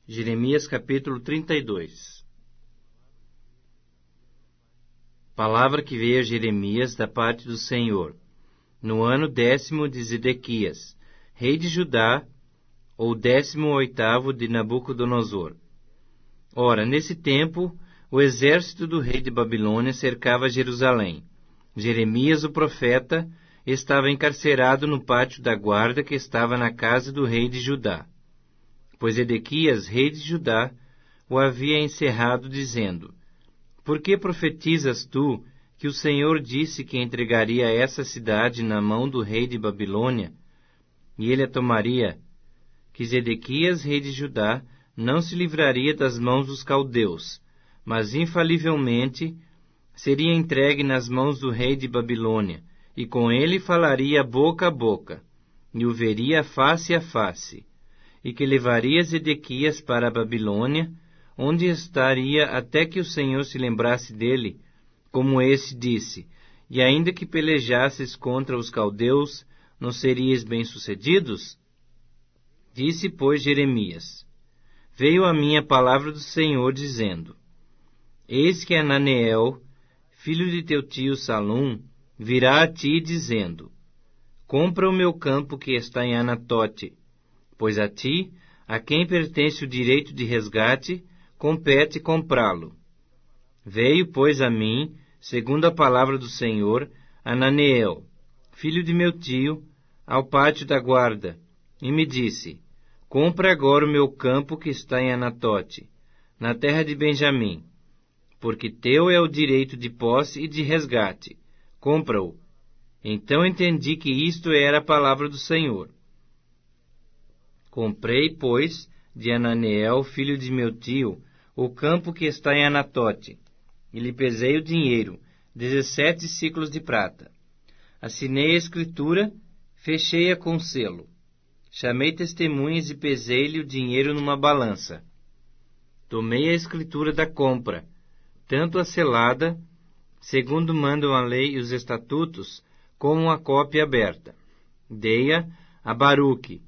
Jeremias capítulo 32. Palavra que veio a Jeremias da parte do Senhor, no ano 10º de Zedequias, rei de Judá, ou 18º de Nabucodonosor. Ora, nesse tempo, o exército do rei de Babilônia cercava Jerusalém. Jeremias, o profeta, estava encarcerado no pátio da guarda que estava na casa do rei de Judá. Pois Zedequias, rei de Judá, o havia encerrado, dizendo: Por que profetizas tu que o Senhor disse que entregaria essa cidade na mão do rei de Babilônia, e ele a tomaria? Que Zedequias, rei de Judá, não se livraria das mãos dos caldeus, mas infalivelmente seria entregue nas mãos do rei de Babilônia, e com ele falaria boca a boca, e o veria face a face, e que levaria Zedequias para a Babilônia, onde estaria até que o Senhor se lembrasse dele, como esse disse: E ainda que pelejasses contra os caldeus, não serias bem-sucedidos? Disse, pois, Jeremias: Veio a mim a palavra do Senhor, dizendo: Eis que Ananeel, filho de teu tio Salum, virá a ti, dizendo: Compra o meu campo que está em Anatote, pois a ti, a quem pertence o direito de resgate, compete comprá-lo. Veio, pois, a mim, segundo a palavra do Senhor, Ananeel, filho de meu tio, ao pátio da guarda, e me disse: Compra agora o meu campo que está em Anatote, na terra de Benjamim, porque teu é o direito de posse e de resgate. Compra-o. Então entendi que isto era a palavra do Senhor. Comprei, pois, de Ananeel, filho de meu tio, o campo que está em Anatote, e lhe pesei o dinheiro, 17 siclos de prata. Assinei a escritura, fechei-a com selo. Chamei testemunhas e pesei-lhe o dinheiro numa balança. Tomei a escritura da compra, tanto a selada, segundo mandam a lei e os estatutos, como a cópia aberta. Dei-a a Baruque,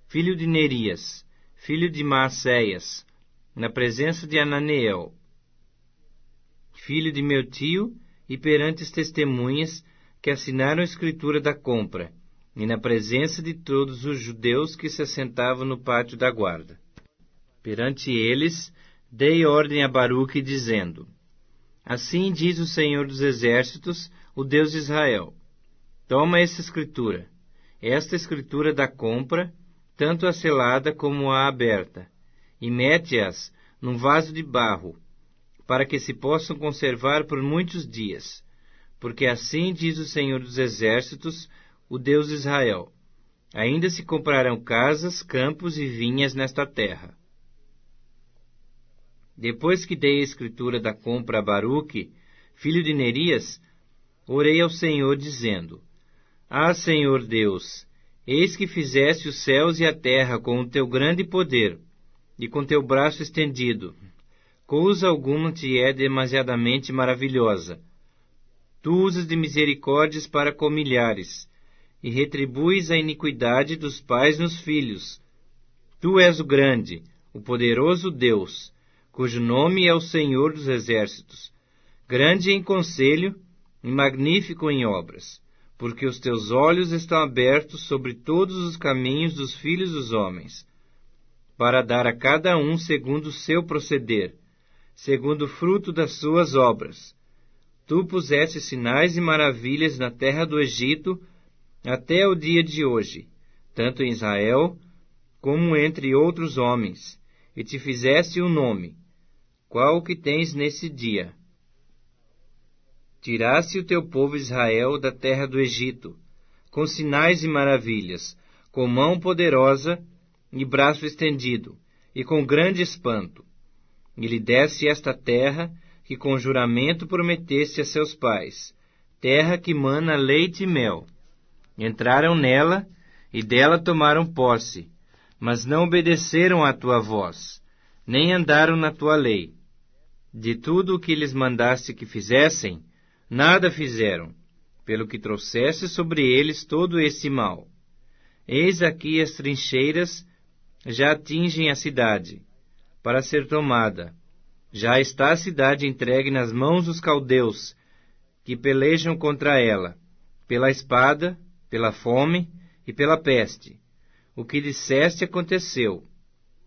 filho de Nerias, filho de Maacéias, na presença de Ananeel, filho de meu tio, e perante as testemunhas que assinaram a escritura da compra, e na presença de todos os judeus que se assentavam no pátio da guarda. Perante eles, dei ordem a Baruque, dizendo: Assim diz o Senhor dos Exércitos, o Deus de Israel: Toma esta escritura da compra, tanto a selada como a aberta, e mete-as num vaso de barro, para que se possam conservar por muitos dias, porque assim diz o Senhor dos Exércitos, o Deus de Israel: Ainda se comprarão casas, campos e vinhas nesta terra. Depois que dei a escritura da compra a Baruque, filho de Nerias, orei ao Senhor, dizendo: Ah, Senhor Deus, eis que fizeste os céus e a terra com o teu grande poder, e com teu braço estendido. Coisa alguma te é demasiadamente maravilhosa. Tu usas de misericórdias para com milhares, e retribuis a iniquidade dos pais nos filhos. Tu és o grande, o poderoso Deus, cujo nome é o Senhor dos Exércitos, grande em conselho e magnífico em obras, porque os teus olhos estão abertos sobre todos os caminhos dos filhos dos homens, para dar a cada um segundo o seu proceder, segundo o fruto das suas obras. Tu puseste sinais e maravilhas na terra do Egito até o dia de hoje, tanto em Israel como entre outros homens, e te fizeste um nome, qual o que tens nesse dia. Tiraste o teu povo Israel da terra do Egito, com sinais e maravilhas, com mão poderosa e braço estendido, e com grande espanto. E lhe desse esta terra, que com juramento prometeste a seus pais, terra que mana leite e mel. Entraram nela, e dela tomaram posse, mas não obedeceram à tua voz, nem andaram na tua lei. De tudo o que lhes mandaste que fizessem, nada fizeram, pelo que trouxeste sobre eles todo esse mal. Eis aqui as trincheiras já atingem a cidade. para ser tomada. Já está a cidade entregue nas mãos dos caldeus, que pelejam contra ela, pela espada, pela fome e pela peste. O que disseste aconteceu,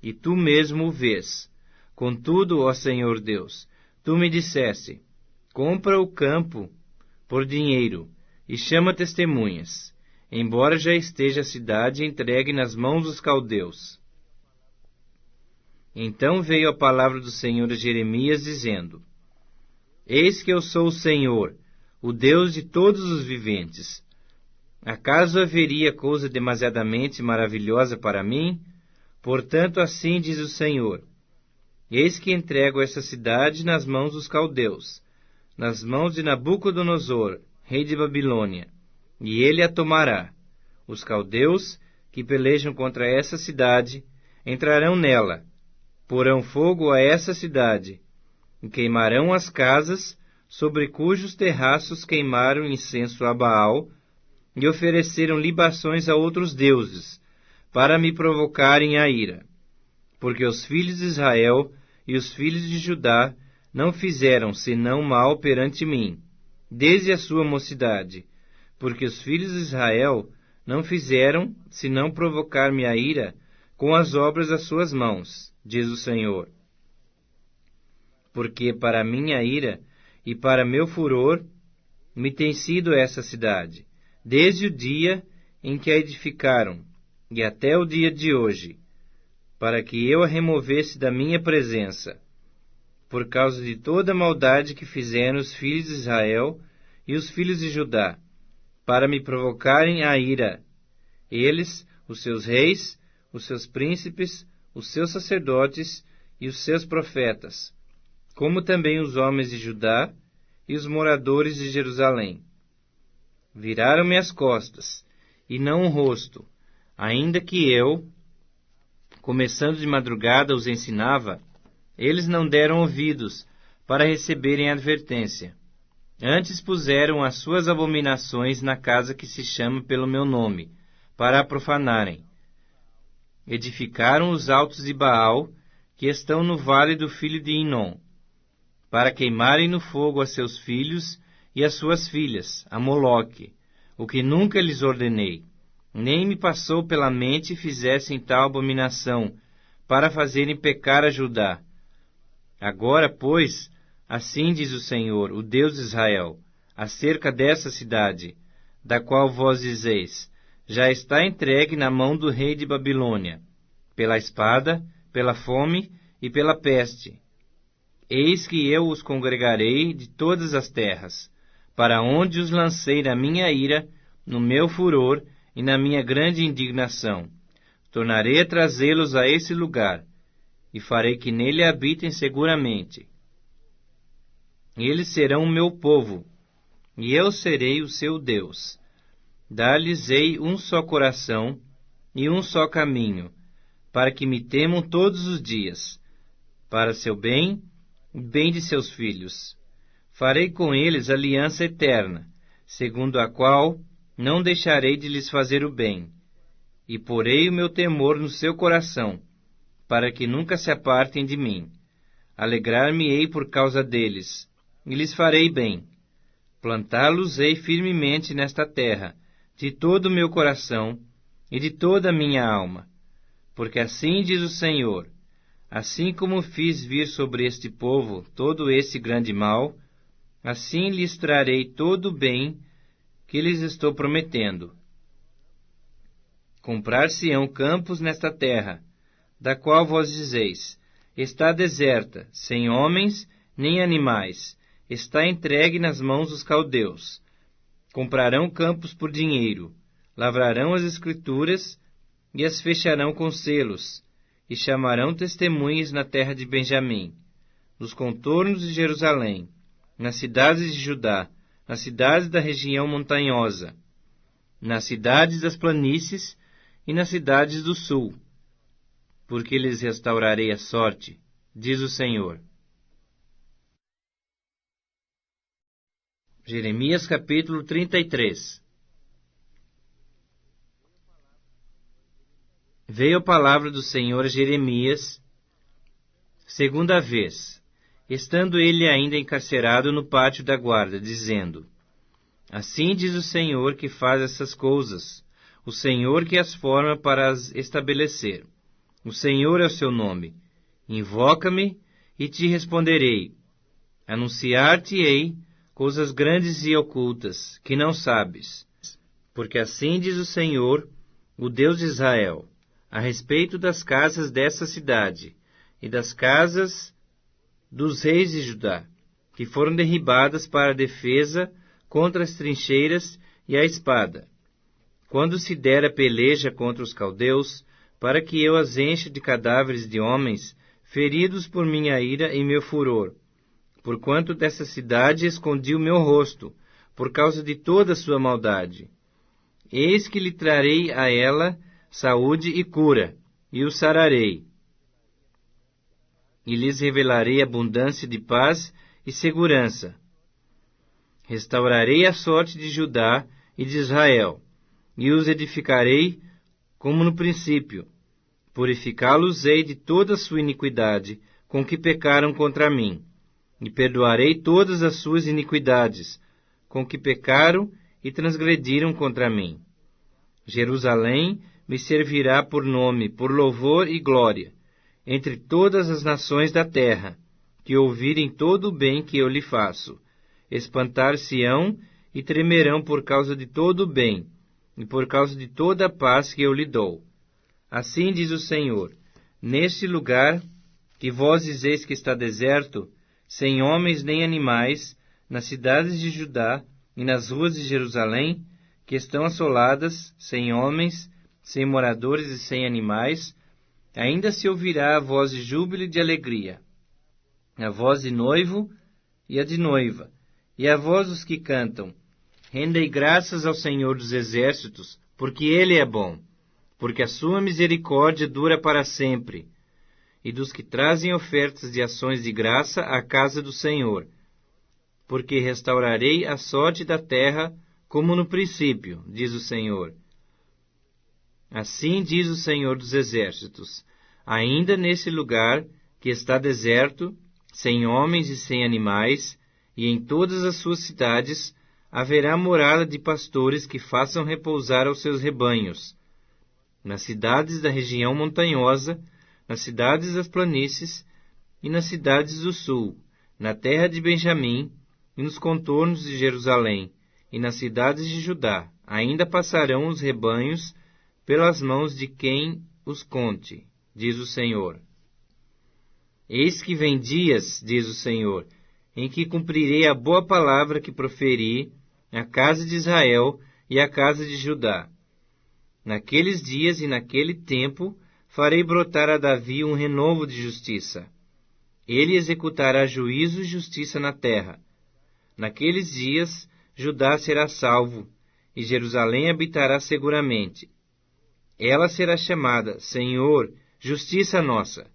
e tu mesmo o vês. Contudo, ó Senhor Deus, tu me disseste: compra o campo por dinheiro e chama testemunhas, embora já esteja a cidade entregue nas mãos dos caldeus. Então veio a palavra do Senhor a Jeremias, dizendo: Eis que eu sou o Senhor, o Deus de todos os viventes. Acaso haveria coisa demasiadamente maravilhosa para mim? Portanto, assim diz o Senhor: Eis que entrego esta cidade nas mãos dos caldeus, nas mãos de Nabucodonosor, rei de Babilônia, e ele a tomará. Os caldeus, que pelejam contra essa cidade, entrarão nela, porão fogo a essa cidade, e queimarão as casas sobre cujos terraços queimaram incenso a Baal, e ofereceram libações a outros deuses, para me provocarem a ira. Porque os filhos de Israel e os filhos de Judá não fizeram senão mal perante mim, desde a sua mocidade, porque os filhos de Israel não fizeram senão provocar-me a ira com as obras das suas mãos, diz o Senhor. Porque para minha ira e para meu furor me tem sido essa cidade, desde o dia em que a edificaram, e até o dia de hoje, para que eu a removesse da minha presença, por causa de toda a maldade que fizeram os filhos de Israel e os filhos de Judá, para me provocarem a ira, eles, os seus reis, os seus príncipes, os seus sacerdotes e os seus profetas, como também os homens de Judá e os moradores de Jerusalém. Viraram-me as costas, e não o rosto, ainda que eu, começando de madrugada, os ensinava. Eles não deram ouvidos para receberem a advertência. Antes puseram as suas abominações na casa que se chama pelo meu nome, para a profanarem. Edificaram os altos de Baal, que estão no vale do filho de Inom, para queimarem no fogo a seus filhos e as suas filhas, a Moloque, o que nunca lhes ordenei, nem me passou pela mente fizessem tal abominação, para fazerem pecar a Judá. Agora, pois, assim diz o Senhor, o Deus de Israel, acerca dessa cidade, da qual vós dizeis: já está entregue na mão do rei de Babilônia, pela espada, pela fome e pela peste. Eis que eu os congregarei de todas as terras, para onde os lancei na minha ira, no meu furor e na minha grande indignação. Tornarei a trazê-los a esse lugar, e farei que nele habitem seguramente. Eles serão o meu povo, e eu serei o seu Deus. Dar-lhes-ei um só coração e um só caminho, para que me temam todos os dias, para seu bem e bem de seus filhos. Farei com eles aliança eterna, segundo a qual não deixarei de lhes fazer o bem, e porei o meu temor no seu coração, para que nunca se apartem de mim. Alegrar-me-ei por causa deles, e lhes farei bem. Plantá-los-ei firmemente nesta terra, de todo o meu coração e de toda a minha alma. Porque assim diz o Senhor: assim como fiz vir sobre este povo todo esse grande mal, assim lhes trarei todo o bem que lhes estou prometendo. Comprar-se-ão campos nesta terra, da qual vós dizeis: está deserta, sem homens nem animais, está entregue nas mãos dos caldeus. Comprarão campos por dinheiro, lavrarão as escrituras e as fecharão com selos, e chamarão testemunhas na terra de Benjamim, nos contornos de Jerusalém, nas cidades de Judá, nas cidades da região montanhosa, nas cidades das planícies e nas cidades do sul, porque lhes restaurarei a sorte, diz o Senhor. Jeremias capítulo 33. Veio a palavra do Senhor a Jeremias, Segunda vez, estando ele ainda encarcerado no pátio da guarda, dizendo: Assim diz o Senhor que faz essas coisas, o Senhor que as forma para as estabelecer. O Senhor é o seu nome. Invoca-me e te responderei. Anunciar-te-ei coisas grandes e ocultas, que não sabes. Porque assim diz o Senhor, o Deus de Israel, a respeito das casas dessa cidade e das casas dos reis de Judá, que foram derribadas para a defesa contra as trincheiras e a espada. Quando se der a peleja contra os caldeus, para que eu as encha de cadáveres de homens, feridos por minha ira e meu furor, porquanto dessa cidade escondi o meu rosto, por causa de toda a sua maldade. Eis que lhe trarei a ela saúde e cura, e o sararei. E lhes revelarei abundância de paz e segurança. Restaurarei a sorte de Judá e de Israel, e os edificarei como no princípio. Purificá-los-ei de toda a sua iniquidade, com que pecaram contra mim, e perdoarei todas as suas iniquidades, com que pecaram e transgrediram contra mim. Jerusalém me servirá por nome, por louvor e glória, entre todas as nações da terra, que ouvirem todo o bem que eu lhe faço. Espantar-se-ão e tremerão por causa de todo o bem, e por causa de toda a paz que eu lhe dou. Assim diz o Senhor: neste lugar, que vós dizeis que está deserto, sem homens nem animais, nas cidades de Judá e nas ruas de Jerusalém, que estão assoladas, sem homens, sem moradores e sem animais, ainda se ouvirá a voz de júbilo e de alegria, a voz de noivo e a de noiva, e a voz dos que cantam: rendei graças ao Senhor dos Exércitos, porque Ele é bom, porque a sua misericórdia dura para sempre, e dos que trazem ofertas de ações de graça à casa do Senhor, porque restaurarei a sorte da terra como no princípio, diz o Senhor. Assim diz o Senhor dos Exércitos: ainda nesse lugar que está deserto, sem homens e sem animais, e em todas as suas cidades, haverá morada de pastores que façam repousar aos seus rebanhos. Nas cidades da região montanhosa, nas cidades das planícies e nas cidades do sul, na terra de Benjamim e nos contornos de Jerusalém, e nas cidades de Judá, ainda passarão os rebanhos pelas mãos de quem os conte, diz o Senhor. Eis que vem dias, diz o Senhor, em que cumprirei a boa palavra que proferi à casa de Israel e à casa de Judá. Naqueles dias e naquele tempo farei brotar a Davi um renovo de justiça. Ele executará juízo e justiça na terra. Naqueles dias Judá será salvo, e Jerusalém habitará seguramente. Ela será chamada: Senhor, justiça nossa.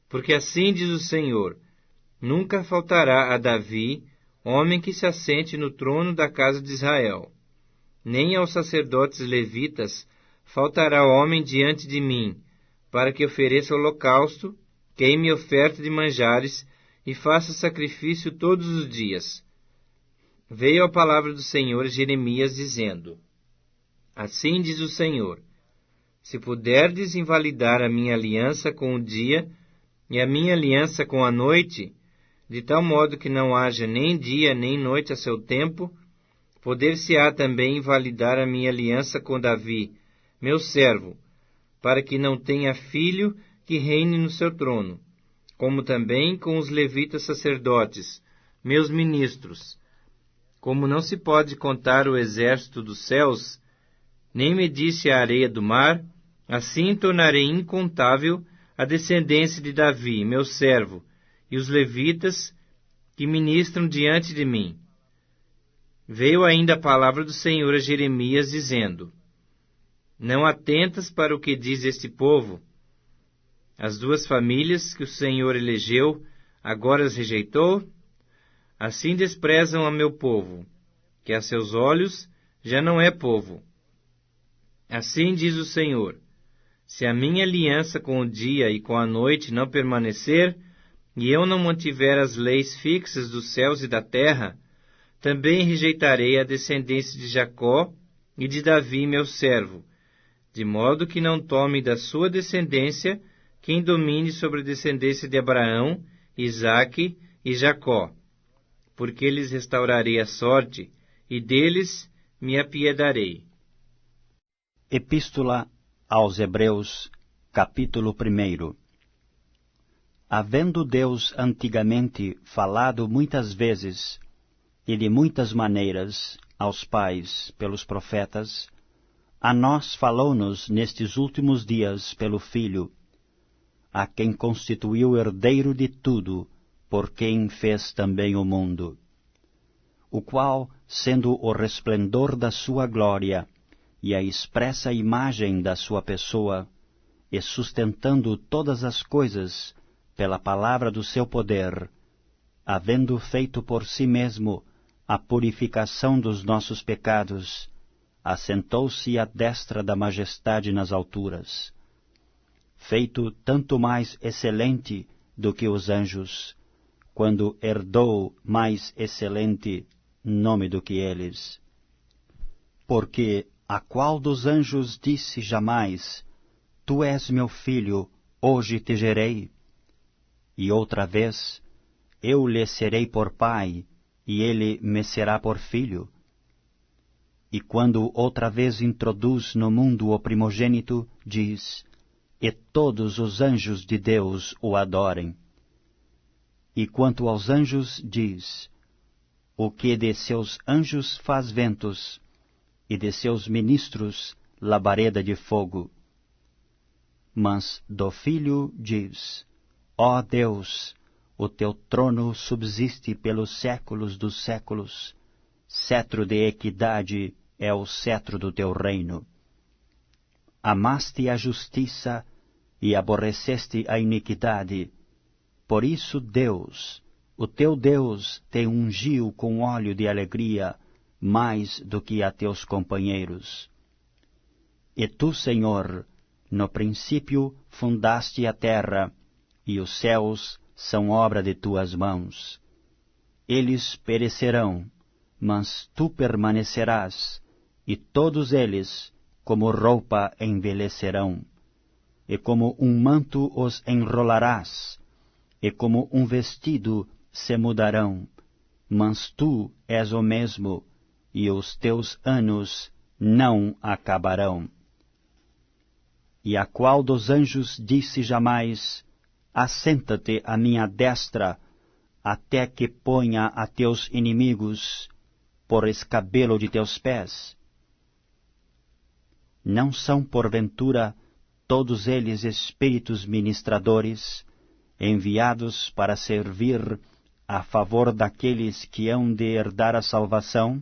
Porque assim diz o Senhor: nunca faltará a Davi homem que se assente no trono da casa de Israel. Nem aos sacerdotes levitas faltará homem diante de mim, para que ofereça holocausto, queime oferta de manjares e faça sacrifício todos os dias. Veio a palavra do Senhor a Jeremias, dizendo: assim diz o Senhor: se puderdes invalidar a minha aliança com o dia e a minha aliança com a noite, de tal modo que não haja nem dia nem noite a seu tempo, poder-se-á também invalidar a minha aliança com Davi, meu servo, para que não tenha filho que reine no seu trono, como também com os levitas sacerdotes, meus ministros. Como não se pode contar o exército dos céus, nem medir-se a areia do mar, assim tornarei incontável a descendência de Davi, meu servo, e os levitas que ministram diante de mim. Veio ainda a palavra do Senhor a Jeremias, dizendo: não atentas para o que diz este povo? As duas famílias que o Senhor elegeu, agora as rejeitou? Assim desprezam a meu povo, que a seus olhos já não é povo. Assim diz o Senhor: se a minha aliança com o dia e com a noite não permanecer, e eu não mantiver as leis fixas dos céus e da terra, também rejeitarei a descendência de Jacó e de Davi, meu servo, de modo que não tome da sua descendência quem domine sobre a descendência de Abraão, Isaque e Jacó, porque lhes restaurarei a sorte, e deles me apiedarei. Epístola aos Hebreus, capítulo 1. Havendo Deus antigamente falado muitas vezes e de muitas maneiras aos pais pelos profetas, a nós falou-nos nestes últimos dias pelo Filho, a quem constituiu herdeiro de tudo, por quem fez também o mundo, o qual, sendo o resplendor da sua glória e a expressa imagem da sua pessoa, e sustentando todas as coisas pela palavra do seu poder, havendo feito por si mesmo a purificação dos nossos pecados, assentou-se à destra da majestade nas alturas, feito tanto mais excelente do que os anjos, quando herdou mais excelente nome do que eles. Porque a qual dos anjos disse jamais, Tu és meu filho, hoje te gerei? E outra vez, eu lhe serei por pai, e ele me será por filho? E quando outra vez introduz no mundo o primogênito, diz, e todos os anjos de Deus o adorem. E quanto aos anjos, diz, o que de seus anjos faz ventos, e de seus ministros labareda de fogo. Mas do Filho diz, ó Deus, o teu trono subsiste pelos séculos dos séculos, cetro de equidade é o cetro do teu reino. Amaste a justiça e aborreceste a iniquidade, por isso Deus, o teu Deus, te ungiu com óleo de alegria, mais do que a teus companheiros. E tu, Senhor, no princípio fundaste a terra, e os céus são obra de tuas mãos. Eles perecerão, mas tu permanecerás, e todos eles, como roupa, envelhecerão. E como um manto os enrolarás, e como um vestido se mudarão. Mas tu és o mesmo, e os teus anos não acabarão. E a qual dos anjos disse jamais, assenta-te à minha destra, até que ponha a teus inimigos por escabelo de teus pés? Não são, porventura, todos eles espíritos ministradores, enviados para servir a favor daqueles que hão de herdar a salvação?